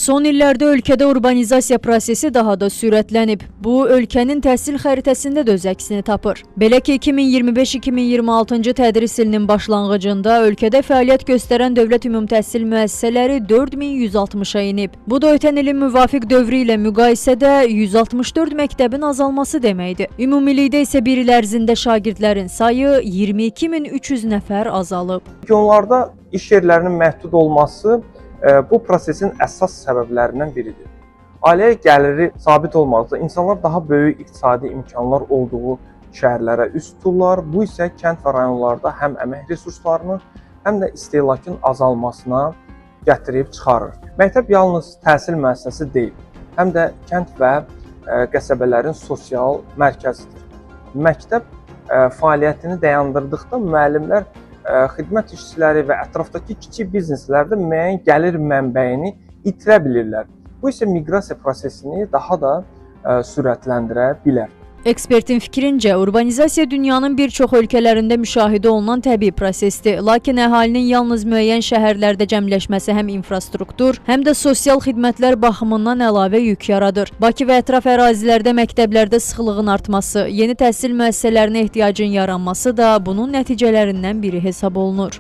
Son illərdə ölkədə urbanizasiya prosesi daha da sürətlənib. Bu, ölkənin təhsil xəritəsində də öz əksini tapır. Belə ki, 2025-2026-cı tədris ilinin başlanğıcında ölkədə fəaliyyət göstərən dövlət ümumtəhsil müəssisələri 4160-a enib. Bu da ötən ilin müvafiq dövrü ilə müqayisədə 164 məktəbin azalması deməkdir. Ümumilikdə isə bir il ərzində şagirdlərin sayı 22300 nəfər azalıb. Regionlarda iş yerlərinin məhdud olması bu prosesin əsas səbəblərindən biridir. Ailə gəliri sabit olmazsa, insanlar daha böyük iqtisadi imkanlar olduğu şəhərlərə üst tuturlar. Bu isə kənd və rayonlarda həm əmək resurslarının, həm də istehlakın azalmasına gətirib çıxarır. Məktəb yalnız təhsil müəssisəsi deyil, həm də kənd və qəsəbələrin sosial mərkəzidir. Məktəb fəaliyyətini dayandırdıqda müəllimlər, xidmət işçiləri və ətrafdakı kiçik bizneslərdə müəyyən gəlir mənbəyini itirə bilirlər. Bu isə miqrasiya prosesini daha da sürətləndirə bilər. Ekspertin fikrincə, urbanizasiya dünyanın bir çox ölkələrində müşahidə olunan təbii prosesdir. Lakin əhalinin yalnız müəyyən şəhərlərdə cəmləşməsi həm infrastruktur, həm də sosial xidmətlər baxımından əlavə yük yaradır. Bakı və ətraf ərazilərdə məktəblərdə sıxlığın artması, yeni təhsil müəssisələrinə ehtiyacın yaranması da bunun nəticələrindən biri hesab olunur.